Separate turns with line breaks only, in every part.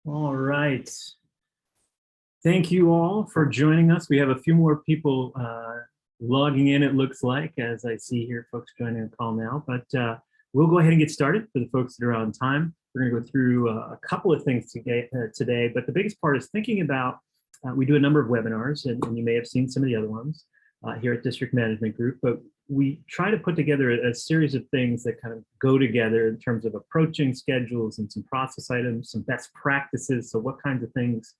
All right. Thank you all for joining us. We have a few more people logging in, it looks like, as I see here folks joining the call now. But we'll go ahead and get started for the folks that are on time. We're going to go through a couple of things today, but the biggest part is thinking about, we do a number of webinars, and you may have seen some of the other ones here at District Management Group, but we try to put together a series of things that kind of go together in terms of approaching schedules and some process items, some best practices. So what kinds of things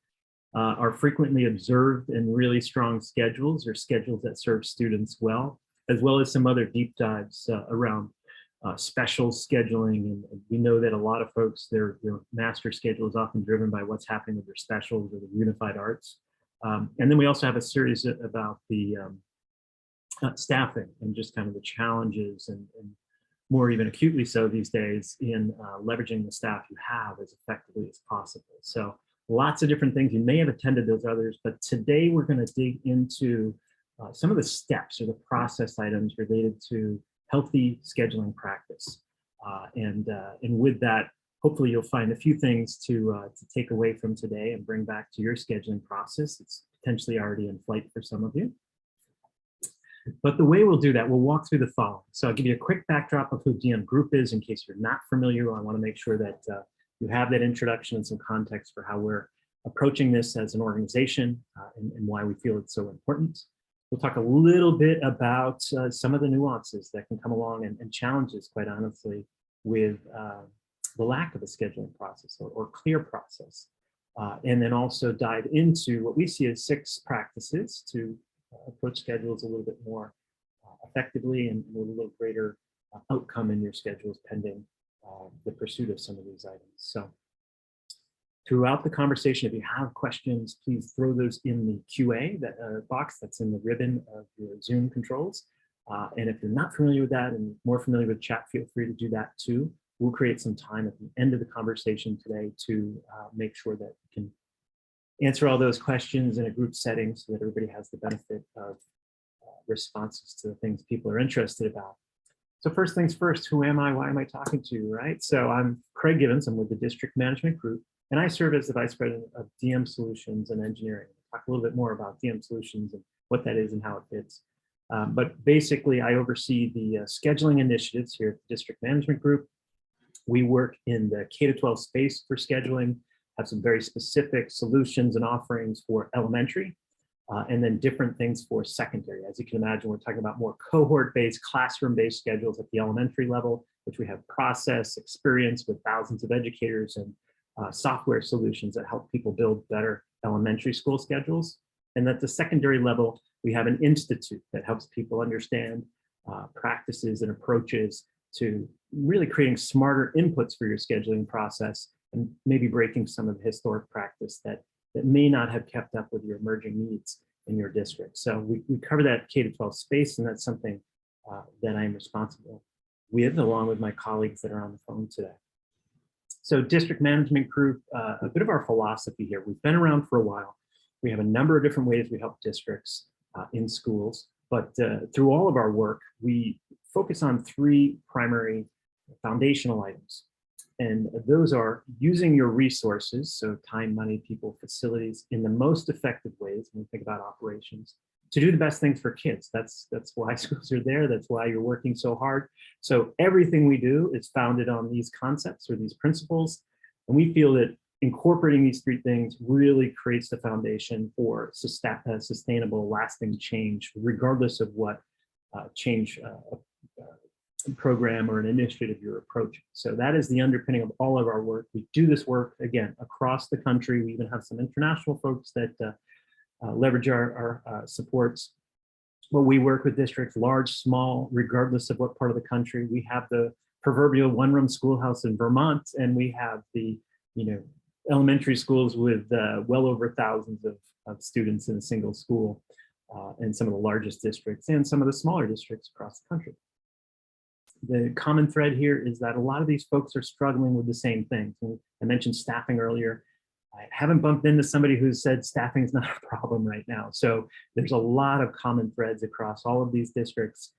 are frequently observed in really strong schedules or schedules that serve students well as some other deep dives around special scheduling. And we know that a lot of folks, their master schedule is often driven by what's happening with their specials or the unified arts. And then we also have a series about the staffing and just kind of the challenges and more even acutely so these days in leveraging the staff you have as effectively as possible. So lots of different things. You may have attended those others, but today we're going to dig into some of the steps or the process items related to healthy scheduling practice. And with that, hopefully you'll find a few things to take away from today and bring back to your scheduling process. It's potentially already in flight for some of you. But the way we'll do that, we'll walk through the following. So I'll give you a quick backdrop of who DMGroup is in case you're not familiar. I want to make sure that you have that introduction and some context for how we're approaching this as an organization and why we feel it's so important. We'll talk a little bit about some of the nuances that can come along and challenges, quite honestly, with the lack of a scheduling process or clear process. And then also dive into what we see as 6 practices to approach schedules a little bit more effectively and with a little greater outcome in your schedules pending the pursuit of some of these items. So throughout the conversation, if you have questions, please throw those in the QA box that's in the ribbon of your Zoom controls. And if you're not familiar with that and more familiar with chat, feel free to do that too. We'll create some time at the end of the conversation today to make sure that we can answer all those questions in a group setting so that everybody has the benefit of responses to the things people are interested about. So first things first, who am I? Why am I talking to you, right? So I'm Craig Givens, I'm with the District Management Group, and I serve as the Vice President of DM Solutions and Engineering. I'll talk a little bit more about DM Solutions and what that is and how it fits. But basically, I oversee the scheduling initiatives here at the District Management Group. We work in the K-12 space for scheduling, have some very specific solutions and offerings for elementary, and then different things for secondary. As you can imagine, we're talking about more cohort-based, classroom-based schedules at the elementary level, which we have process, experience with thousands of educators and software solutions that help people build better elementary school schedules. And at the secondary level, we have an institute that helps people understand practices and approaches to really creating smarter inputs for your scheduling process and maybe breaking some of the historic practice that may not have kept up with your emerging needs in your district. So we cover that K-12 space, and that's something that I'm responsible with, along with my colleagues that are on the phone today. So District Management Group, a bit of our philosophy here. We've been around for a while. We have a number of different ways we help districts in schools, but through all of our work, we focus on 3 primary foundational items. And those are using your resources, so time, money, people, facilities, in the most effective ways when we think about operations, to do the best things for kids. That's why schools are there. That's why you're working so hard. So everything we do is founded on these concepts or these principles. And we feel that incorporating these 3 things really creates the foundation for sustainable, lasting change, regardless of what change program or an initiative you're approaching. So that is the underpinning of all of our work. We do this work, again, across the country. We even have some international folks that leverage our supports. But we work with districts, large, small, regardless of what part of the country. We have the proverbial one-room schoolhouse in Vermont, and we have the elementary schools with well over thousands of students in a single school, and some of the largest districts and some of the smaller districts across the country. The common thread here is that a lot of these folks are struggling with the same things. I mentioned staffing earlier. I haven't bumped into somebody who said staffing is not a problem right now. So there's a lot of common threads across all of these districts.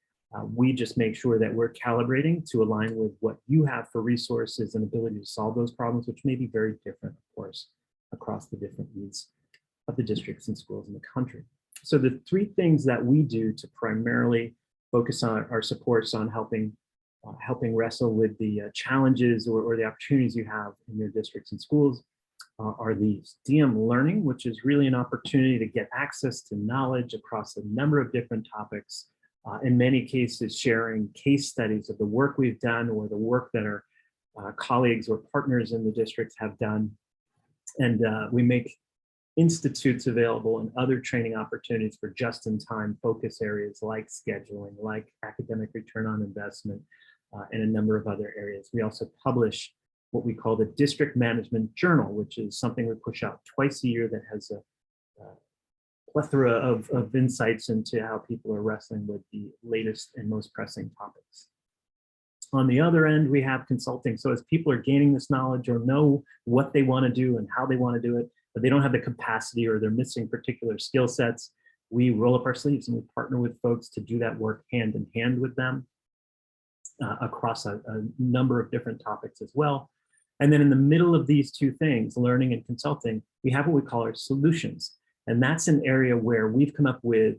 We just make sure that we're calibrating to align with what you have for resources and ability to solve those problems, which may be very different, of course, across the different needs of the districts and schools in the country. So the three things that we do to primarily focus on our supports on helping wrestle with the challenges or the opportunities you have in your districts and schools are these. DM Learning, which is really an opportunity to get access to knowledge across a number of different topics. In many cases, sharing case studies of the work we've done or the work that our colleagues or partners in the districts have done. And we make institutes available and other training opportunities for just-in-time focus areas like scheduling, like academic return on investment, and a number of other areas. We also publish what we call the District Management Journal, which is something we push out twice a year that has a plethora of insights into how people are wrestling with the latest and most pressing topics. On the other end, we have consulting. So as people are gaining this knowledge or know what they want to do and how they want to do it, but they don't have the capacity or they're missing particular skill sets, we roll up our sleeves and we partner with folks to do that work hand in hand with them across a number of different topics as well. And then in the middle of these two things, learning and consulting, we have what we call our solutions. And that's an area where we've come up with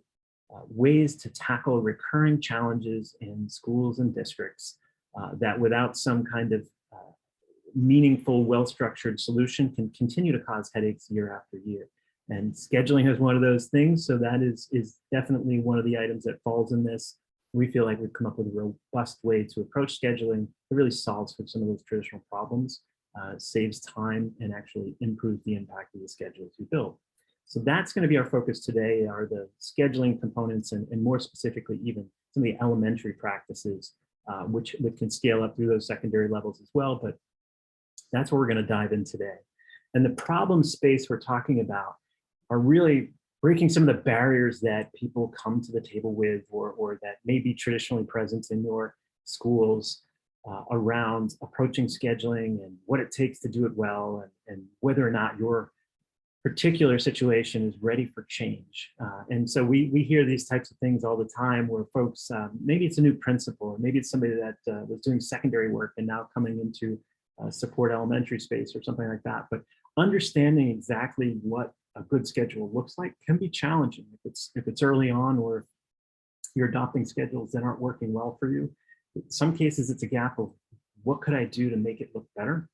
ways to tackle recurring challenges in schools and districts that without some kind of meaningful, well-structured solution can continue to cause headaches year after year. And scheduling is one of those things. So that is definitely one of the items that falls in this. We feel like we've come up with a robust way to approach scheduling that really solves for some of those traditional problems, saves time, and actually improves the impact of the schedules you build. So that's going to be our focus today, are the scheduling components and more specifically even some of the elementary practices, which can scale up through those secondary levels as well. But that's what we're going to dive in today. And the problem space we're talking about are really breaking some of the barriers that people come to the table with or that may be traditionally present in your schools around approaching scheduling and what it takes to do it well and whether or not your particular situation is ready for change. And so we hear these types of things all the time where folks, maybe it's a new principal, or maybe it's somebody that was doing secondary work and now coming into support elementary space or something like that. But understanding exactly what a good schedule looks like can be challenging if it's early on, or if you're adopting schedules that aren't working well for you. In some cases, it's a gap of what could I do to make it look better?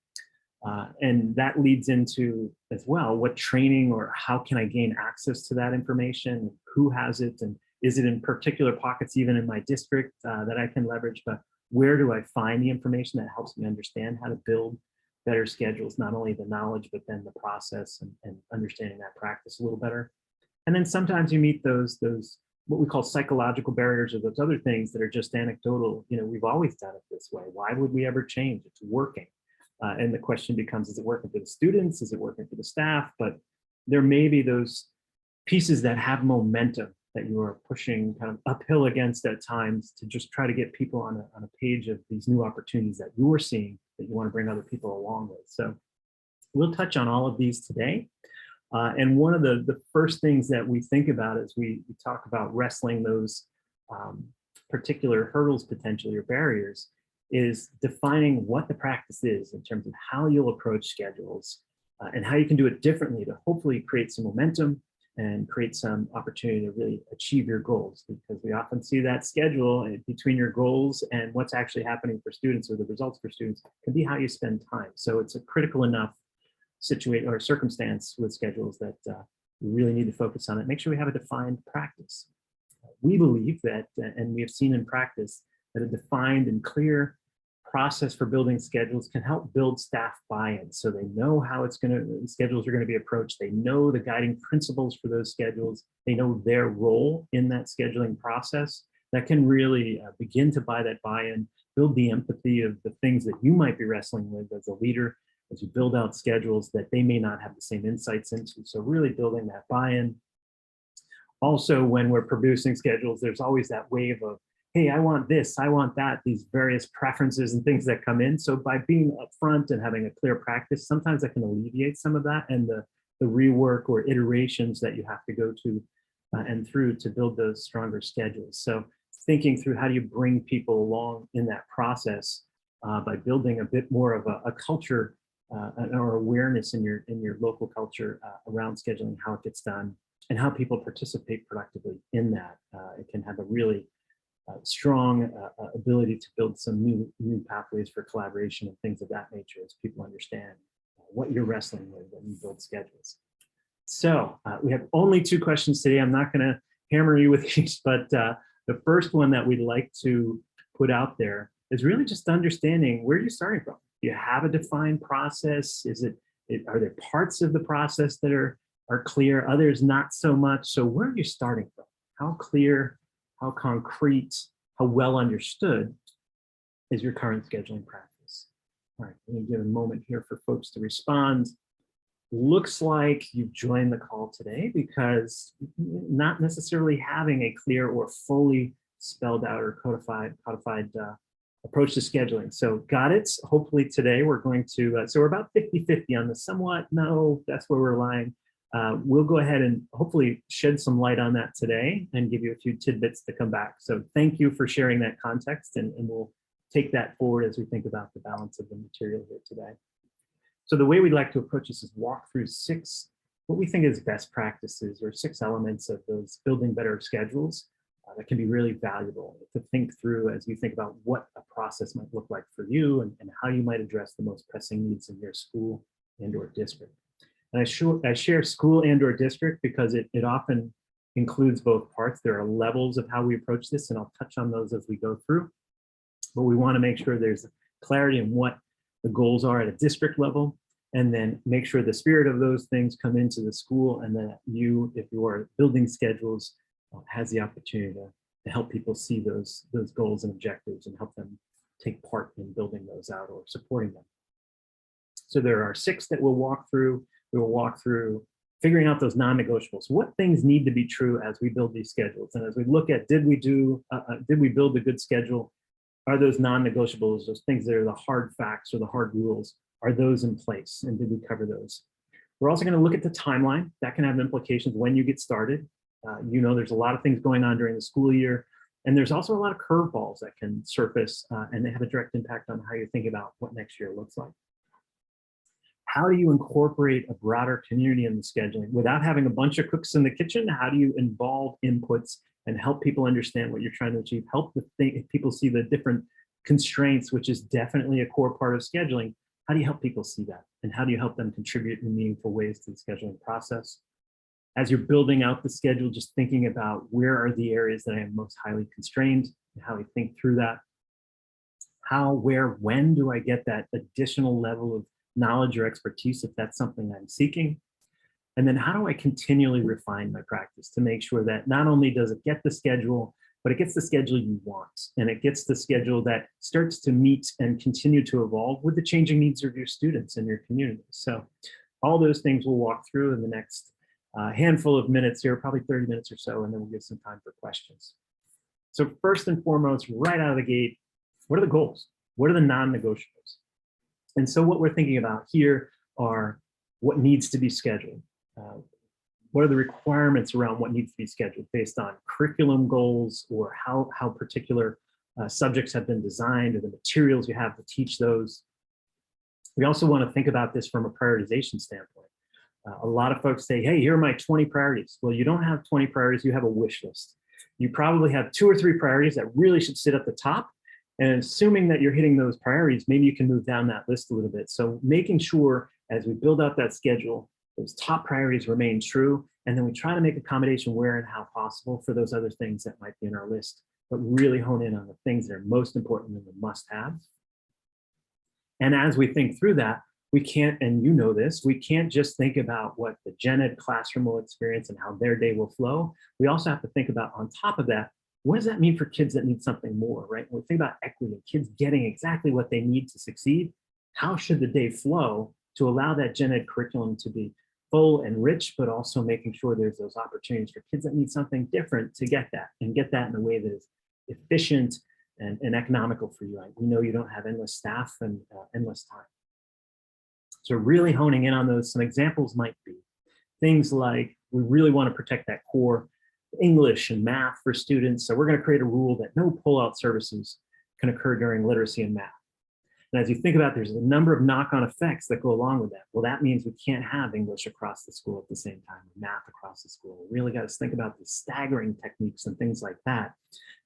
And that leads into as well, what training or how can I gain access to that information? Who has it? And is it in particular pockets, even in my district, that I can leverage? But where do I find the information that helps me understand how to build better schedules, not only the knowledge, but then the process and understanding that practice a little better. And then sometimes you meet those what we call psychological barriers, or those other things that are just anecdotal. You know, we've always done it this way. Why would we ever change? It's working. And the question becomes, is it working for the students? Is it working for the staff? But there may be those pieces that have momentum that you are pushing kind of uphill against at times to just try to get people on a page of these new opportunities that you're seeing that you want to bring other people along with. So we'll touch on all of these today. And one of the first things that we think about as we talk about wrestling those particular hurdles potentially or barriers is defining what the practice is in terms of how you'll approach schedules and how you can do it differently to hopefully create some momentum and create some opportunity to really achieve your goals, because we often see that schedule between your goals and what's actually happening for students or the results for students can be how you spend time. So it's a critical enough situation or circumstance with schedules that we really need to focus on it. Make sure we have a defined practice. We believe that, and we have seen in practice, that a defined and clear process for building schedules can help build staff buy-in, so they know how schedules are going to be approached. They know the guiding principles for those schedules. They know their role in that scheduling process. That can really begin to buy that buy-in, build the empathy of the things that you might be wrestling with as a leader as you build out schedules that they may not have the same insights into. So really building that buy-in. Also, when we're producing schedules, there's always that wave of, hey, I want this, I want that, these various preferences and things that come in. So by being upfront and having a clear practice, sometimes that can alleviate some of that and the rework or iterations that you have to go to and through to build those stronger schedules. So thinking through how do you bring people along in that process by building a bit more of a culture or awareness in your local culture around scheduling, how it gets done, and how people participate productively in that. It can have a really strong ability to build some new pathways for collaboration and things of that nature as people understand what you're wrestling with when you build schedules. So we have only 2 questions today. I'm not going to hammer you with each, but the first one that we'd like to put out there is really just understanding where you're starting from. Do you have a defined process? Are there parts of the process that are clear, others not so much? So where are you starting from? How clear, how concrete, how well understood is your current scheduling practice? All right, I'm going to give a moment here for folks to respond. Looks like you've joined the call today because not necessarily having a clear or fully spelled out or codified approach to scheduling. So got it. Hopefully today we're going to, so we're about 50-50 on the somewhat, no, that's where we're lying. We'll go ahead and hopefully shed some light on that today and give you a few tidbits to come back. So thank you for sharing that context, and we'll take that forward as we think about the balance of the material here today. So the way we'd like to approach this is walk through 6, what we think is best practices or 6 elements of those building better schedules that can be really valuable to think through as you think about what a process might look like for you and how you might address the most pressing needs in your school and or district. And I share school and or district because it often includes both parts. There are levels of how we approach this, and I'll touch on those as we go through. But we want to make sure there's clarity in what the goals are at a district level, and then make sure the spirit of those things come into the school, and that you, if you are building schedules, has the opportunity to help people see those goals and objectives and help them take part in building those out or supporting them. So there are 6 that we'll walk through. We will walk through figuring out those non-negotiables. What things need to be true as we build these schedules? And as we look at, did we build a good schedule? Are those non-negotiables, those things that are the hard facts or the hard rules, are those in place? And did we cover those? We're also going to look at the timeline. That can have implications when you get started. There's a lot of things going on during the school year, and there's also a lot of curveballs that can surface, and they have a direct impact on how you think about what next year looks like. How do you incorporate a broader community in the scheduling without having a bunch of cooks in the kitchen? How do you involve inputs and help people understand what you're trying to achieve? Help people see the different constraints, which is definitely a core part of scheduling. How do you help people see that? And how do you help them contribute in meaningful ways to the scheduling process? As you're building out the schedule, just thinking about where are the areas that I am most highly constrained and how we think through that. How, where, when do I get that additional level of knowledge or expertise if that's something I'm seeking? And then how do I continually refine my practice to make sure that not only does it get the schedule, but it gets the schedule you want, and it gets the schedule that starts to meet and continue to evolve with the changing needs of your students and your community. So all those things we'll walk through in the next handful of minutes here, probably 30 minutes or so, and then we'll give some time for questions. So first and foremost, right out of the gate, what are the goals? What are the non-negotiables? And so what we're thinking about here are what needs to be scheduled. What are the requirements around what needs to be scheduled based on curriculum goals or how particular subjects have been designed or the materials you have to teach those. We also want to think about this from a prioritization standpoint. A lot of folks say, hey, here are my 20 priorities. Well, you don't have 20 priorities, you have a wish list. You probably have 2 or 3 priorities that really should sit at the top. And assuming that you're hitting those priorities, maybe you can move down that list a little bit. So making sure as we build out that schedule, those top priorities remain true. And then we try to make accommodation where and how possible for those other things that might be in our list, but really hone in on the things that are most important and the must-haves. And as we think through that, we can't, and you know this, we can't just think about what the gen ed classroom will experience and how their day will flow. We also have to think about, on top of that, what does that mean for kids that need something more, right? When we think about equity, kids getting exactly what they need to succeed, how should the day flow to allow that gen ed curriculum to be full and rich, but also making sure there's those opportunities for kids that need something different to get that, and get that in a way that is efficient and economical for you. We know you don't have endless staff and endless time. So really honing in on those, some examples might be things like we really want to protect that core English and math for students. So we're going to create a rule that no pullout services can occur during literacy and math. And as you think about, there's a number of knock-on effects that go along with that. Well, that means we can't have English across the school at the same time, or math across the school. We really got to think about the staggering techniques and things like that.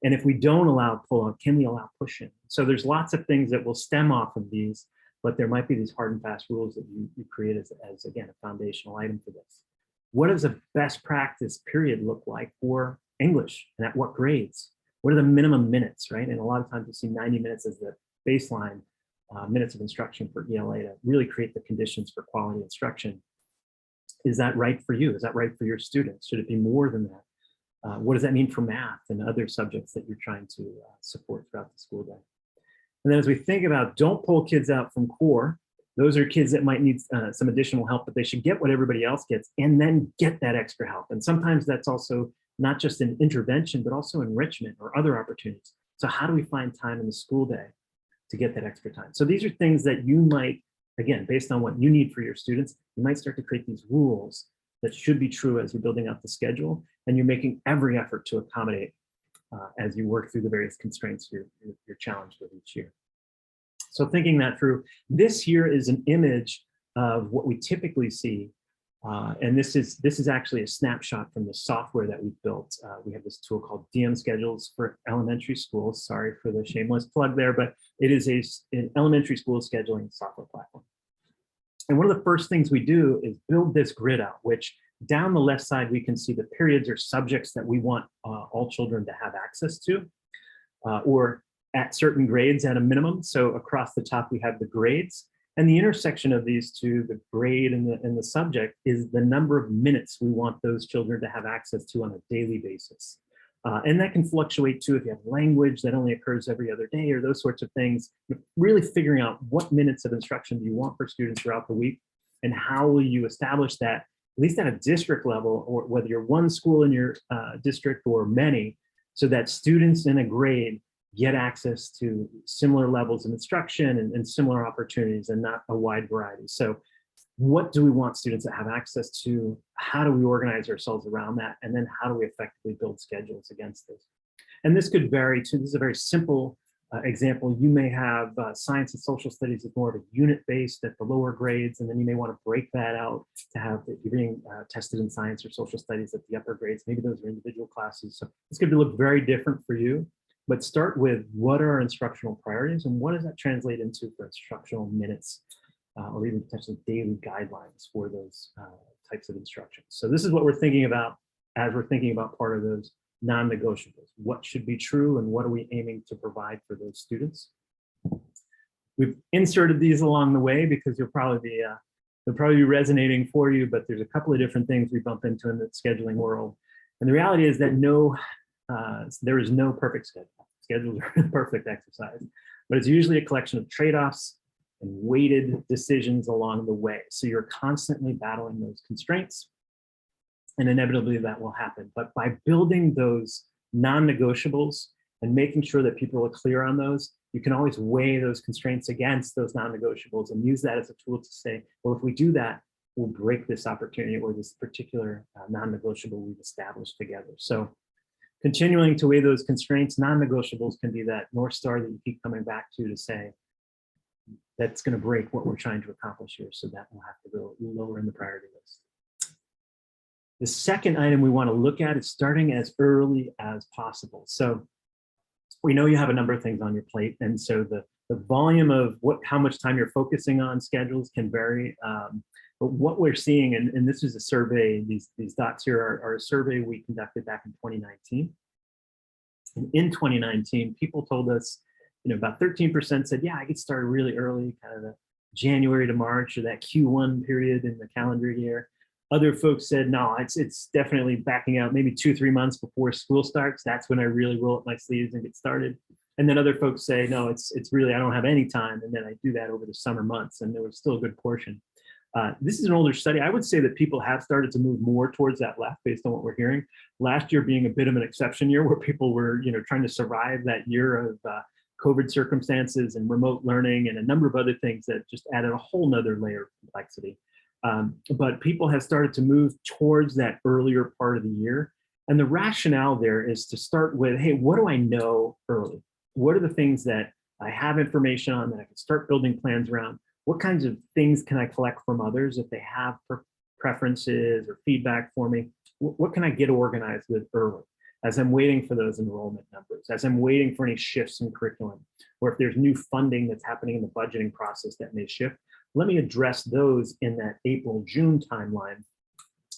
And if we don't allow pullout, can we allow push-in? So there's lots of things that will stem off of these, but there might be these hard and fast rules that you create as again, a foundational item for this. What does a best practice period look like for English, and at what grades? What are the minimum minutes, right? And a lot of times you see 90 minutes as the baseline minutes of instruction for ELA to really create the conditions for quality instruction. Is that right for you? Is that right for your students? Should it be more than that? What does that mean for math and other subjects that you're trying to support throughout the school day? And then as we think about, don't pull kids out from core. Those are kids that might need some additional help, but they should get what everybody else gets and then get that extra help. And sometimes that's also not just an intervention, but also enrichment or other opportunities. So how do we find time in the school day to get that extra time? So these are things that you might, again, based on what you need for your students, you might start to create these rules that should be true as you're building out the schedule, and you're making every effort to accommodate as you work through the various constraints you're challenged with each year. So thinking that through, this here is an image of what we typically see. And this is actually a snapshot from the software that we've built. We have this tool called DMSchedules for elementary schools. Sorry for the shameless plug there, but it is an elementary school scheduling software platform. And one of the first things we do is build this grid out, which down the left side, we can see the periods or subjects that we want all children to have access to, or at certain grades at a minimum. So across the top, we have the grades. And the intersection of these two, the grade and the subject, is the number of minutes we want those children to have access to on a daily basis. And that can fluctuate too if you have language that only occurs every other day or those sorts of things. Really figuring out what minutes of instruction do you want for students throughout the week, and how will you establish that, at least at a district level, or whether you're one school in your district or many, so that students in a grade get access to similar levels of instruction and similar opportunities, and not a wide variety. So what do we want students to have access to? How do we organize ourselves around that? And then how do we effectively build schedules against this? And this could vary too. This is a very simple example. You may have science and social studies is more of a unit-based at the lower grades, and then you may want to break that out to have, if you're being tested in science or social studies at the upper grades, maybe those are individual classes. So it's going to look very different for you. But start with, what are our instructional priorities, and what does that translate into for instructional minutes, or even potentially daily guidelines for those types of instructions. So this is what we're thinking about as we're thinking about part of those non-negotiables. What should be true, and what are we aiming to provide for those students? We've inserted these along the way because they'll probably be resonating for you, but there's a couple of different things we bump into in the scheduling world. And the reality is that there is no perfect schedule. Schedules are a perfect exercise, but it's usually a collection of trade-offs and weighted decisions along the way. So you're constantly battling those constraints, and inevitably that will happen. But by building those non-negotiables and making sure that people are clear on those, you can always weigh those constraints against those non-negotiables and use that as a tool to say, well, if we do that, we'll break this opportunity or this particular non-negotiable we've established together. So continuing to weigh those constraints, non-negotiables can be that North Star that you keep coming back to say, that's going to break what we're trying to accomplish here. So that will have to go lower in the priority list. The second item we want to look at is starting as early as possible. So we know you have a number of things on your plate. And so the volume of how much time you're focusing on schedules can vary. But what we're seeing, and this is a survey, these dots here are a survey we conducted back in 2019. And in 2019, people told us, about 13% said, yeah, I could start really early, kind of the January to March, or that Q1 period in the calendar year. Other folks said, no, it's definitely backing out maybe 2-3 months before school starts. That's when I really roll up my sleeves and get started. And then other folks say, no, it's really, I don't have any time. And then I do that over the summer months. And there was still a good portion. This is an older study. I would say that people have started to move more towards that left based on what we're hearing. Last year being a bit of an exception year where people were, trying to survive that year of COVID circumstances and remote learning and a number of other things that just added a whole nother layer of complexity. But people have started to move towards that earlier part of the year. And the rationale there is to start with, hey, what do I know early? What are the things that I have information on that I can start building plans around? What kinds of things can I collect from others if they have preferences or feedback for me? What can I get organized with early as I'm waiting for those enrollment numbers, as I'm waiting for any shifts in curriculum, or if there's new funding that's happening in the budgeting process that may shift? Let me address those in that April-June timeline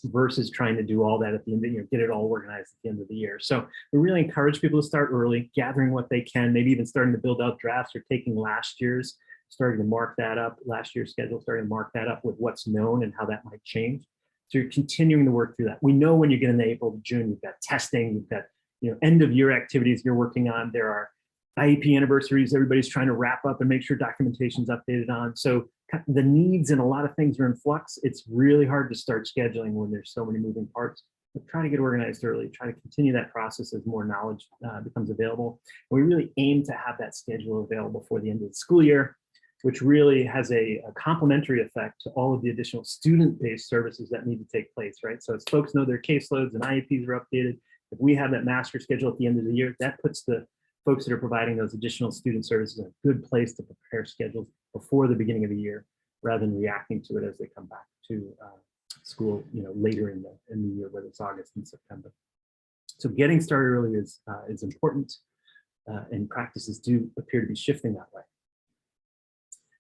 versus trying to do all that at the end of the year, get it all organized at the end of the year. So we really encourage people to start early, gathering what they can, maybe even starting to build out drafts or taking last year's, starting to mark that up, last year's schedule, starting to mark that up with what's known and how that might change. So you're continuing to work through that. We know when you get into April to June, you've got testing, you've got end of year activities you're working on. There are IEP anniversaries everybody's trying to wrap up and make sure documentation's updated on. So the needs and a lot of things are in flux. It's really hard to start scheduling when there's so many moving parts. But try to get organized early, try to continue that process as more knowledge becomes available. And we really aim to have that schedule available before the end of the school year, which really has a complementary effect to all of the additional student-based services that need to take place, right? So as folks know their caseloads and IEPs are updated, if we have that master schedule at the end of the year, that puts the folks that are providing those additional student services in a good place to prepare schedules before the beginning of the year, rather than reacting to it as they come back to school, later in the year, whether it's August and September. So getting started early is important, and practices do appear to be shifting that way.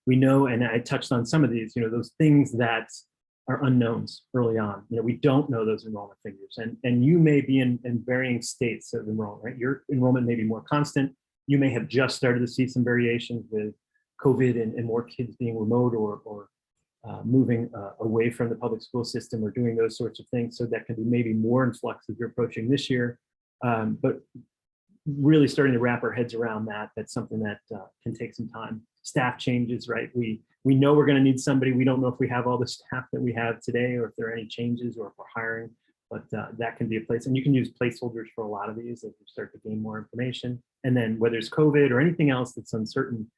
We know, and I touched on some of these, those things that are unknowns early on. We don't know those enrollment figures, and you may be in varying states of enrollment, right? Your enrollment may be more constant. You may have just started to see some variations with COVID and more kids being remote or moving away from the public school system or doing those sorts of things. So that can be maybe more in flux as you're approaching this year. But really starting to wrap our heads around that, that's something that can take some time. Staff changes, right? We know we're going to need somebody. We don't know if we have all the staff that we have today or if there are any changes or if we're hiring, but that can be a place. And you can use placeholders for a lot of these as you start to gain more information. And then whether it's COVID or anything else that's uncertain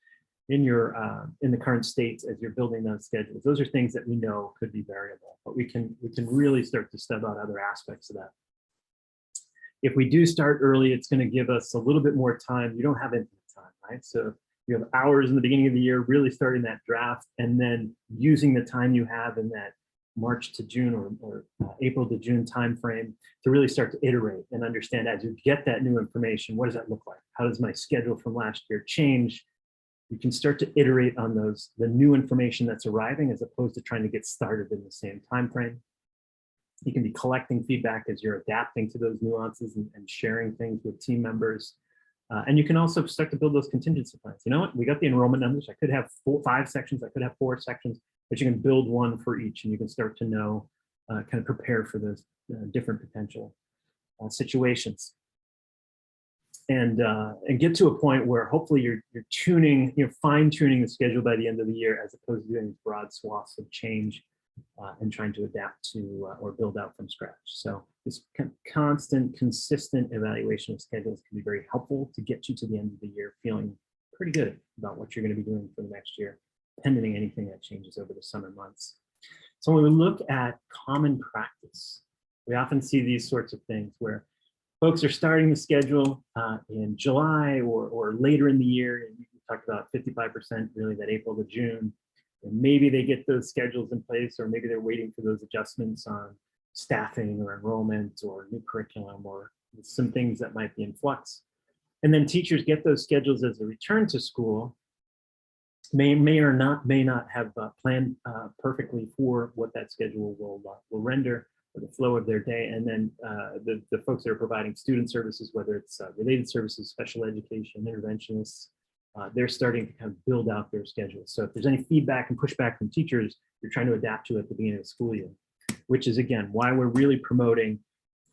in the current states as you're building those schedules, those are things that we know could be variable, but we can really start to step out other aspects of that. If we do start early, it's going to give us a little bit more time. You don't have infinite time, right? So you have hours in the beginning of the year, really starting that draft, and then using the time you have in that March to June or April to June timeframe to really start to iterate and understand as you get that new information, what does that look like? How does my schedule from last year change? You can start to iterate on the new information that's arriving as opposed to trying to get started in the same timeframe. You can be collecting feedback as you're adapting to those nuances and sharing things with team members. And you can also start to build those contingency plans. You know what? We got the enrollment numbers. I could have 5 sections. I could have 4 sections, but you can build one for each, and you can start to know, kind of prepare for those different potential situations. And get to a point where hopefully you're fine-tuning the schedule by the end of the year, as opposed to doing broad swaths of change and trying to adapt to or build out from scratch. So this constant, consistent evaluation of schedules can be very helpful to get you to the end of the year feeling pretty good about what you're going to be doing for the next year, pending anything that changes over the summer months. So when we look at common practice, we often see these sorts of things where folks are starting the schedule in July or later in the year. And we talked about 55% really that April to June. And maybe they get those schedules in place, or maybe they're waiting for those adjustments on staffing or enrollment or new curriculum or some things that might be in flux. And then teachers get those schedules as they return to school, may not have planned perfectly for what that schedule will render, or the flow of their day. And then the folks that are providing student services, whether it's related services, special education, interventionists, they're starting to kind of build out their schedules. So if there's any feedback and pushback from teachers, you're trying to adapt to at the beginning of the school year, which is, again, why we're really promoting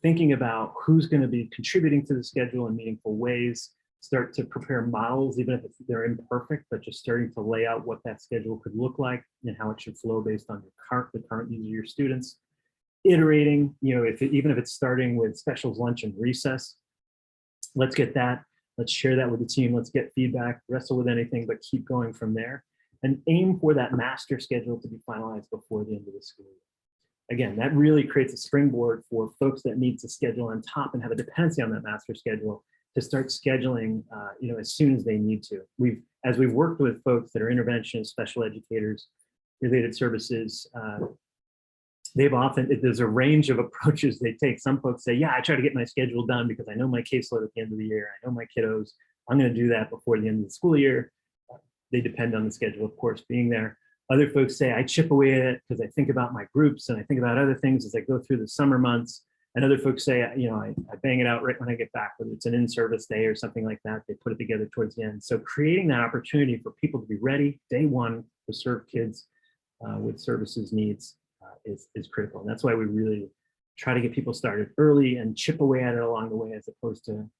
thinking about who's going to be contributing to the schedule in meaningful ways, start to prepare models, even if they're imperfect, but just starting to lay out what that schedule could look like and how it should flow based on the current needs of your students. Iterating, even if it's starting with specials, lunch, and recess, let's get that. Let's share that with the team. Let's get feedback, wrestle with anything, but keep going from there and aim for that master schedule to be finalized before the end of the school year. again, that really creates a springboard for folks that need to schedule on top and have a dependency on that master schedule to start scheduling, as soon as they need to. As we've worked with folks that are interventionists, special educators, related services, there's a range of approaches they take. Some folks say, yeah, I try to get my schedule done because I know my caseload at the end of the year. I know my kiddos. I'm going to do that before the end of the school year. They depend on the schedule, of course, being there. Other folks say, I chip away at it because I think about my groups and I think about other things as I go through the summer months. And other folks say, I bang it out right when I get back, whether it's an in-service day or something like that. They put it together towards the end. So creating that opportunity for people to be ready day one to serve kids with services needs is critical. And that's why we really try to get people started early and chip away at it along the way, as opposed to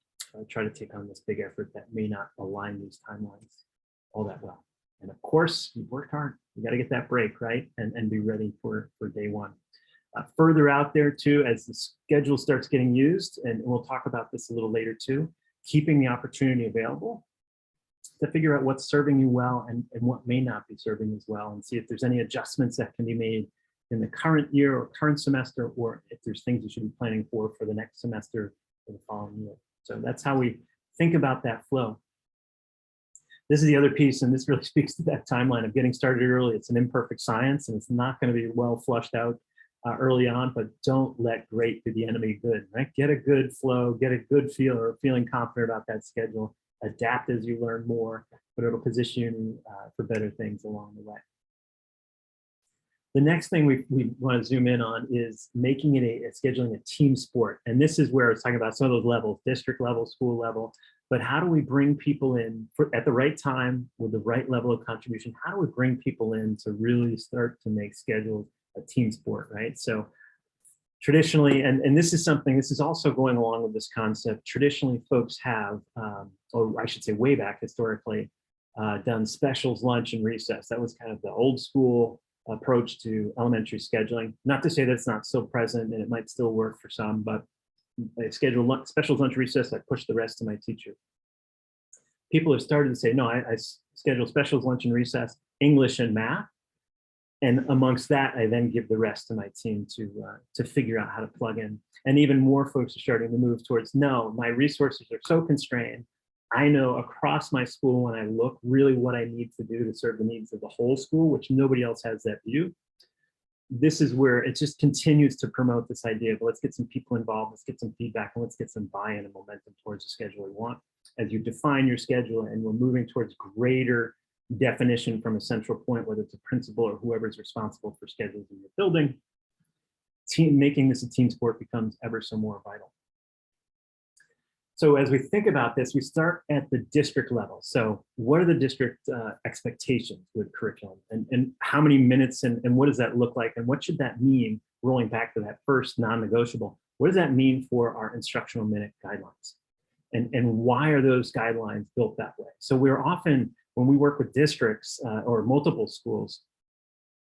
try to take on this big effort that may not align these timelines all that well. And of course, you worked hard. You got to get that break, right? And be ready for day one. Further out there too, as the schedule starts getting used, and we'll talk about this a little later too, keeping the opportunity available to figure out what's serving you well and what may not be serving as well, and see if there's any adjustments that can be made in the current year or current semester, or if there's things you should be planning for the next semester or the following year. So that's how we think about that flow. This is the other piece, and this really speaks to that timeline of getting started early. It's an imperfect science, and it's not going to be well flushed out early on, but don't let great be the enemy of good, right? Get a good flow, get a good feel or feeling confident about that schedule, adapt as you learn more, but it'll position you for better things along the way. The next thing we want to zoom in on is making it scheduling a team sport. And this is where I was talking about some of those levels, district level, school level, but how do we bring people in at the right time with the right level of contribution? How do we bring people in to really start to make schedules a team sport, right? So traditionally, and this is also going along with this concept, traditionally folks have, or I should say way back historically, done specials, lunch, and recess. That was kind of the old school approach to elementary scheduling. Not to say that it's not still present and it might still work for some, but I schedule specials, lunch, recess, I push the rest to my teacher. People have started to say, no, I schedule specials, lunch, and recess, English and math. And amongst that, I then give the rest to my team to figure out how to plug in. And even more folks are starting to move towards, no, my resources are so constrained. I know across my school when I look really what I need to do to serve the needs of the whole school, which nobody else has that view. This is where it just continues to promote this idea of let's get some people involved, let's get some feedback, and let's get some buy-in and momentum towards the schedule we want. As you define your schedule and we're moving towards greater definition from a central point, whether it's a principal or whoever's responsible for schedules in your building, making this a team sport becomes ever so more vital. So as we think about this, we start at the district level. So what are the district expectations with curriculum, and how many minutes, and what does that look like, and what should that mean, rolling back to that first non-negotiable? What does that mean for our instructional minute guidelines? And why are those guidelines built that way? So we're often, when we work with districts or multiple schools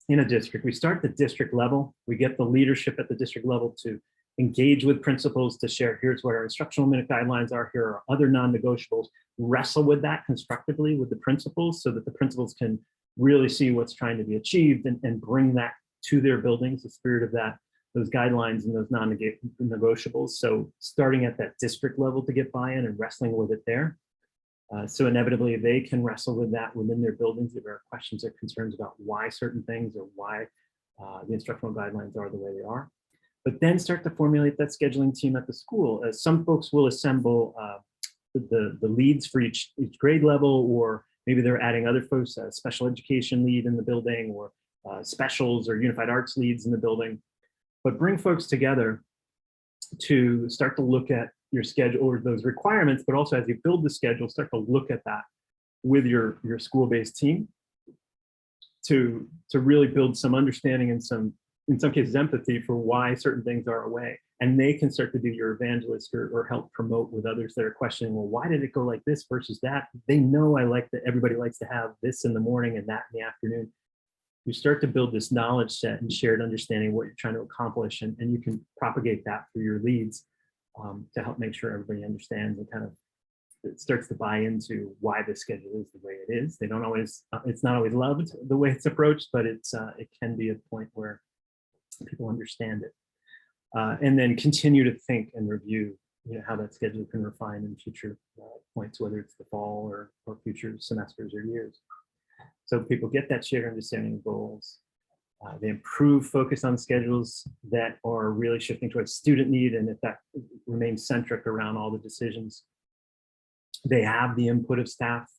in a district, we start at the district level. We get the leadership at the district level to engage with principals to share, here's what our instructional minute guidelines are, here are other non-negotiables, wrestle with that constructively with the principals so that the principals can really see what's trying to be achieved and bring that to their buildings, the spirit of that, those guidelines and those non-negotiables. So starting at that district level to get buy-in and wrestling with it there. So inevitably they can wrestle with that within their buildings if there are questions or concerns about why certain things or why the instructional guidelines are the way they are. But then start to formulate that scheduling team at the school. Some folks will assemble the leads for each grade level, or maybe they're adding other folks, a special education lead in the building, or specials or unified arts leads in the building. But bring folks together to start to look at your schedule or those requirements, but also as you build the schedule, start to look at that with your school-based team to really build some understanding and some, in some cases, empathy for why certain things are away. And they can start to do your evangelist or help promote with others that are questioning, well, why did it go like this versus that? They know I like that everybody likes to have this in the morning and that in the afternoon. You start to build this knowledge set and shared understanding of what you're trying to accomplish, and you can propagate that through your leads to help make sure everybody understands and kind of it starts to buy into why the schedule is the way it is. They don't always, it's not always loved the way it's approached, but it can be a point where people understand it. And then continue to think and review, how that schedule can refine in future points, whether it's the fall or future semesters or years. So people get that shared understanding of goals. They improve focus on schedules that are really shifting towards student need, and if that remains centric around all the decisions. They have the input of staff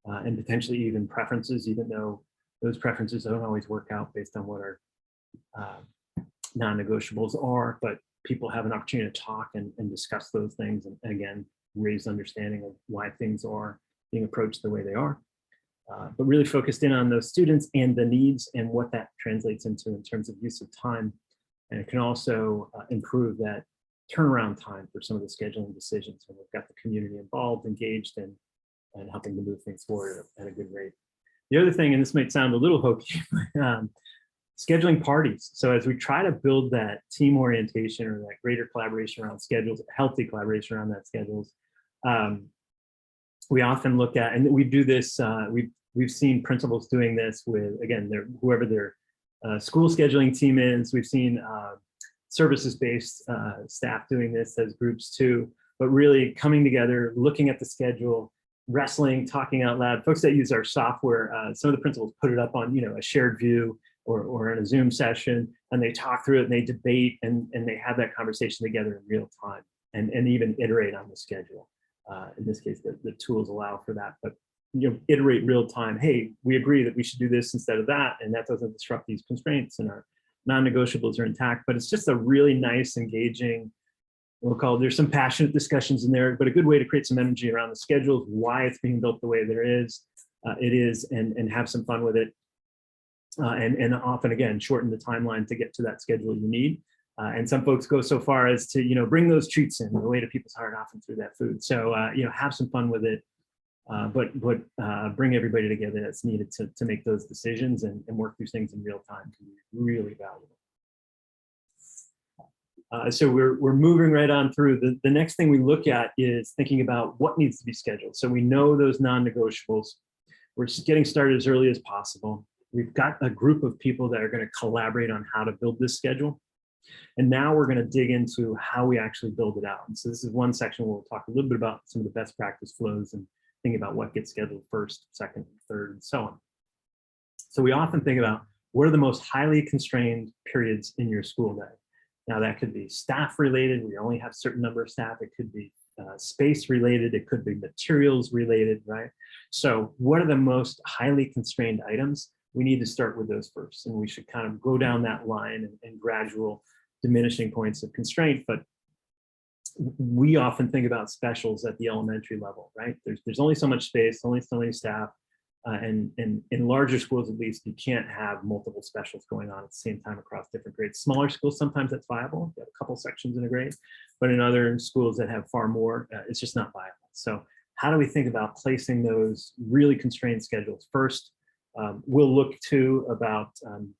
and potentially even preferences, even though those preferences don't always work out based on what our non-negotiables are, but people have an opportunity to talk and discuss those things, and again, raise understanding of why things are being approached the way they are. But really focused in on those students and the needs and what that translates into in terms of use of time. And it can also improve that turnaround time for some of the scheduling decisions when we've got the community involved, engaged, and helping to move things forward at a good rate. The other thing, and this might sound a little hokey, but scheduling parties. So as we try to build that team orientation or that greater collaboration around schedules, healthy collaboration around that schedules, we often look at, and we do this, we've seen principals doing this with, again, whoever their school scheduling team is. We've seen services-based staff doing this as groups too, but really coming together, looking at the schedule, wrestling, talking out loud. Folks that use our software, some of the principals put it up on, a shared view or in a Zoom session, and they talk through it and they debate and they have that conversation together in real time and even iterate on the schedule. In this case, the tools allow for that, but iterate real time. Hey, we agree that we should do this instead of that, and that doesn't disrupt these constraints, and our non-negotiables are intact. But it's just a really nice, engaging, there's some passionate discussions in there, but a good way to create some energy around the schedules, why it's being built the way there is, and have some fun with it. And often, again, shorten the timeline to get to that schedule you need. And some folks go so far as to, bring those treats in, the way to people's heart, often through that food. So, have some fun with it, but bring everybody together that's needed to make those decisions and work through things in real time can be really valuable. So we're moving right on through. The next thing we look at is thinking about what needs to be scheduled. So we know those non-negotiables. We're getting started as early as possible. We've got a group of people that are going to collaborate on how to build this schedule. And now we're going to dig into how we actually build it out. And so this is one section where we'll talk a little bit about some of the best practice flows and thinking about what gets scheduled first, second, third, and so on. So we often think about what are the most highly constrained periods in your school day. Now that could be staff related, we only have a certain number of staff. It could be space related, it could be materials related, right? So what are the most highly constrained items? We need to start with those first, and we should kind of go down that line and gradual diminishing points of constraint. But we often think about specials at the elementary level, right? There's only so much space, only so many staff, and in larger schools, at least, you can't have multiple specials going on at the same time across different grades. Smaller schools, sometimes that's viable. You have a couple sections in a grade, but in other schools that have far more, it's just not viable. So how do we think about placing those really constrained schedules first? We'll look too about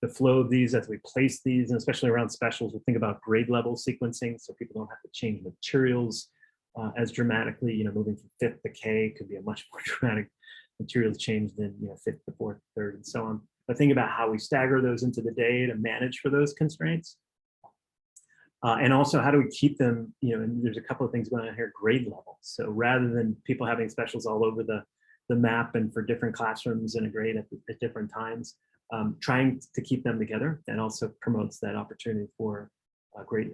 the flow of these as we place these, and especially around specials, we'll think about grade level sequencing so people don't have to change materials as dramatically. Moving from 5th to K could be a much more dramatic materials change than 5th to 4th, 3rd, and so on. But think about how we stagger those into the day to manage for those constraints. And also, how do we keep them, and there's a couple of things going on here, grade level. So rather than people having specials all over the map and for different classrooms in a grade at different times, trying to keep them together, and also promotes that opportunity for great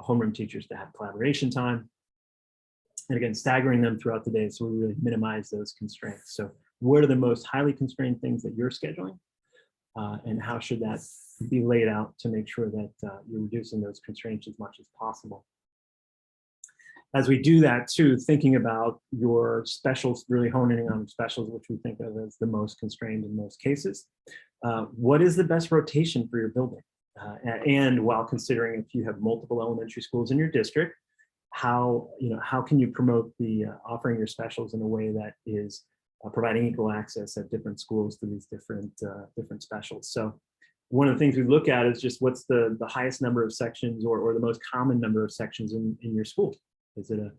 homeroom teachers to have collaboration time. And again, staggering them throughout the day so we really minimize those constraints. So what are the most highly constrained things that you're scheduling? And how should that be laid out to make sure that you're reducing those constraints as much as possible? As we do that too, thinking about your specials, really honing in on specials, which we think of as the most constrained in most cases. What is the best rotation for your building? And while considering if you have multiple elementary schools in your district, how can you promote the offering your specials in a way that is providing equal access at different schools to these different specials? So one of the things we look at is just what's the highest number of sections or the most common number of sections in your school. Is it a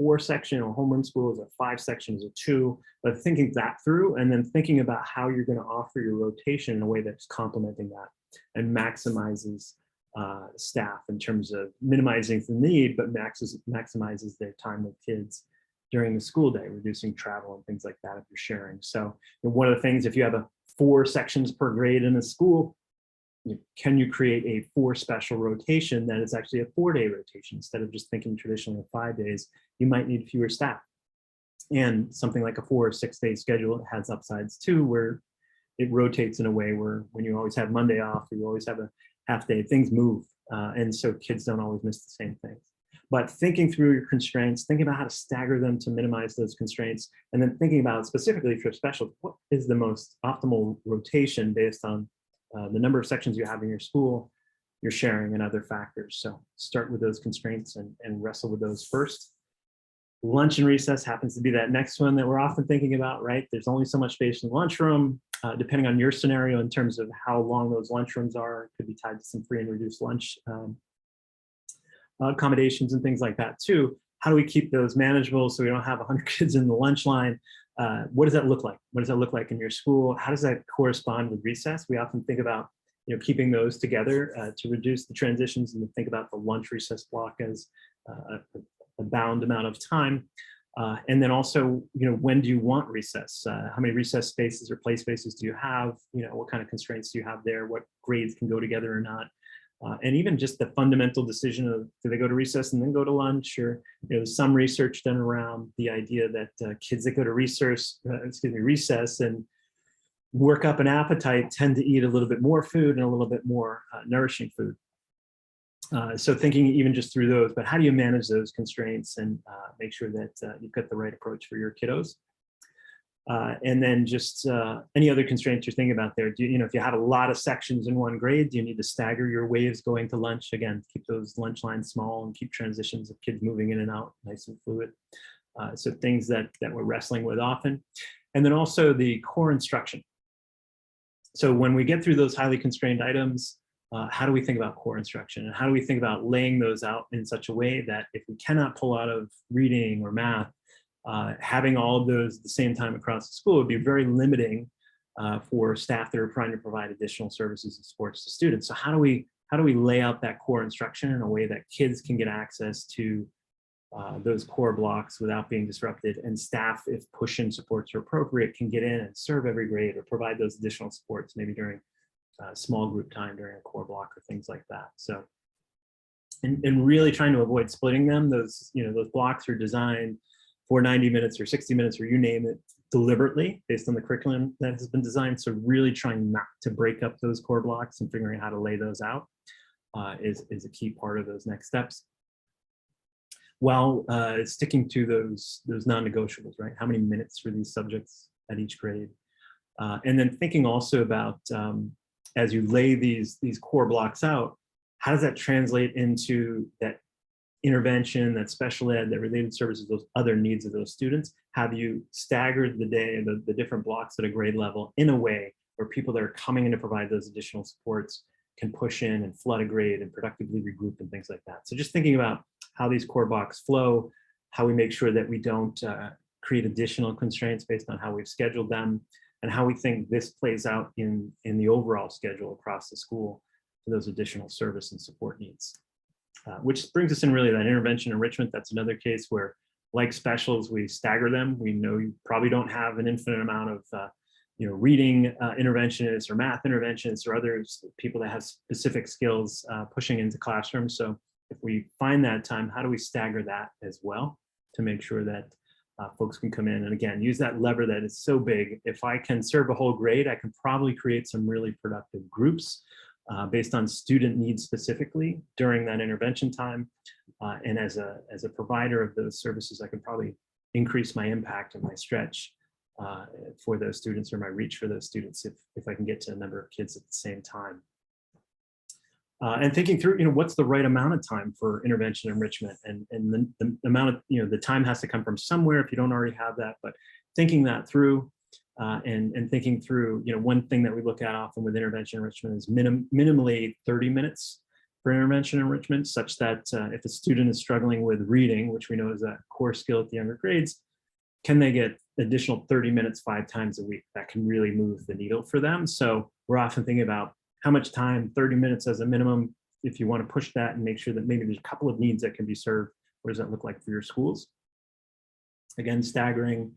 4-section or homeroom school? Is it 5 sections or 2? But thinking that through and then thinking about how you're going to offer your rotation in a way that's complementing that and maximizes staff in terms of minimizing the need, but maximizes their time with kids during the school day, reducing travel and things like that if you're sharing. So one of the things, if you have 4 sections per grade in a school, can you create a 4 special rotation that is actually a 4-day rotation instead of just thinking traditionally of 5 days? You might need fewer staff. And something like a 4 or 6-day schedule has upsides too, where it rotates in a way where when you always have Monday off, or you always have a half day, things move. And so kids don't always miss the same things. But thinking through your constraints, thinking about how to stagger them to minimize those constraints, and then thinking about specifically for special, what is the most optimal rotation based on the number of sections you have in your school, your sharing, and other factors. So start with those constraints and wrestle with those first. Lunch and recess happens to be that next one that we're often thinking about, right? There's only so much space in the lunchroom. Depending on your scenario in terms of how long those lunchrooms are, it could be tied to some free and reduced lunch accommodations and things like that too. How do we keep those manageable so we don't have 100 kids in the lunch line? What does that look like? What does that look like in your school? How does that correspond with recess? We often think about keeping those together to reduce the transitions, and to think about the lunch recess block as a bound amount of time. And then also, when do you want recess? How many recess spaces or play spaces do you have? What kind of constraints do you have there? What grades can go together or not? And even just the fundamental decision of, do they go to recess and then go to lunch? Or there's some research done around the idea that kids that go to recess and work up an appetite tend to eat a little bit more food and a little bit more nourishing food. So thinking even just through those, but how do you manage those constraints and make sure that you've got the right approach for your kiddos? And then just any other constraints you're thinking about there. Do you, if you have a lot of sections in one grade, do you need to stagger your waves going to lunch? Again, keep those lunch lines small and keep transitions of kids moving in and out nice and fluid. So things that we're wrestling with often. And then also the core instruction. So when we get through those highly constrained items, how do we think about core instruction? And how do we think about laying those out in such a way that if we cannot pull out of reading or math, having all of those at the same time across the school would be very limiting for staff that are trying to provide additional services and supports to students. So how do we lay out that core instruction in a way that kids can get access to those core blocks without being disrupted, and staff, if push-in supports are appropriate, can get in and serve every grade or provide those additional supports maybe during small group time during a core block or things like that. So, and really trying to avoid splitting them. Those blocks are designed for 90 minutes or 60 minutes, or you name it, deliberately based on the curriculum that has been designed. So really trying not to break up those core blocks and figuring out how to lay those out is a key part of those next steps. While sticking to those non-negotiables, right? How many minutes for these subjects at each grade? And then thinking also about, as you lay these core blocks out, how does that translate into that intervention, that special ed, that related services, those other needs of those students? Have you staggered the day, the different blocks at a grade level in a way where people that are coming in to provide those additional supports can push in and flood a grade and productively regroup and things like that. So just thinking about how these core blocks flow, how we make sure that we don't create additional constraints based on how we've scheduled them, and how we think this plays out in the overall schedule across the school for those additional service and support needs. Which brings us in really that intervention enrichment. That's another case where, like specials, we stagger them. We know you probably don't have an infinite amount of reading interventionists or math interventionists or other people that have specific skills pushing into classrooms. So if we find that time, how do we stagger that as well to make sure that folks can come in and, again, use that lever that is so big. If I can serve a whole grade, I can probably create some really productive groups based on student needs specifically during that intervention time. And as a provider of those services, I can probably increase my impact and my stretch for those students, or my reach for those students, if I can get to a number of kids at the same time. And thinking through, what's the right amount of time for intervention enrichment, and the amount of, the time has to come from somewhere if you don't already have that, but thinking that through and thinking through, one thing that we look at often with intervention enrichment is minimally 30 minutes for intervention enrichment, such that if a student is struggling with reading, which we know is a core skill at the younger grades, can they get additional 30 minutes 5 times a week? That can really move the needle for them. So we're often thinking about how much time, 30 minutes as a minimum, if you want to push that and make sure that maybe there's a couple of needs that can be served, what does that look like for your schools? Again, staggering,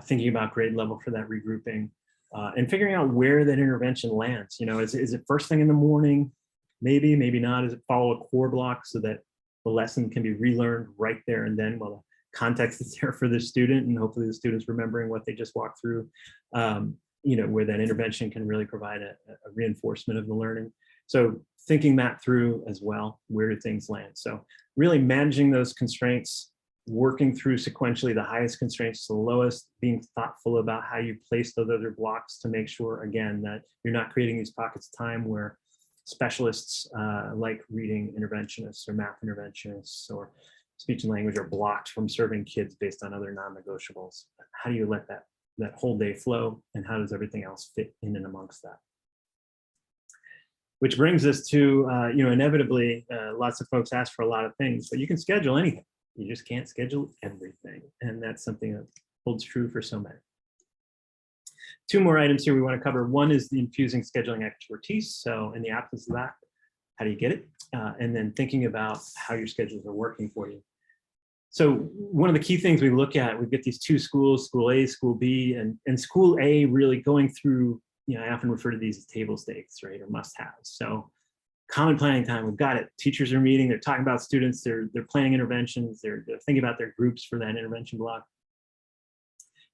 thinking about grade level for that regrouping, and figuring out where that intervention lands. You know, is it first thing in the morning? Maybe, maybe not. Does it follow a core block so that the lesson can be relearned right there and then while the context is there for the student, and hopefully the student's remembering what they just walked through, you know, where that intervention can really provide a reinforcement of the learning. So thinking that through as well, where do things land? So really managing those constraints, working through sequentially the highest constraints to the lowest, being thoughtful about how you place those other blocks to make sure, again, that you're not creating these pockets of time where specialists like reading interventionists or math interventionists or speech and language are blocked from serving kids based on other non-negotiables. How do you let that whole day flow, and how does everything else fit in and amongst that? Which brings us to, you know, inevitably, lots of folks ask for a lot of things, but you can schedule anything. You just can't schedule everything. And that's something that holds true for so many. Two more items here we want to cover. One is the infusing scheduling expertise. So in the absence of that, how do you get it? And then thinking about how your schedules are working for you. So one of the key things we look at, we get these two schools, school A, school B, and school A really going through, you know, I often refer to these as table stakes, right, or must-haves. So common planning time, we've got it. Teachers are meeting, they're talking about students, they're planning interventions, they're thinking about their groups for that intervention block.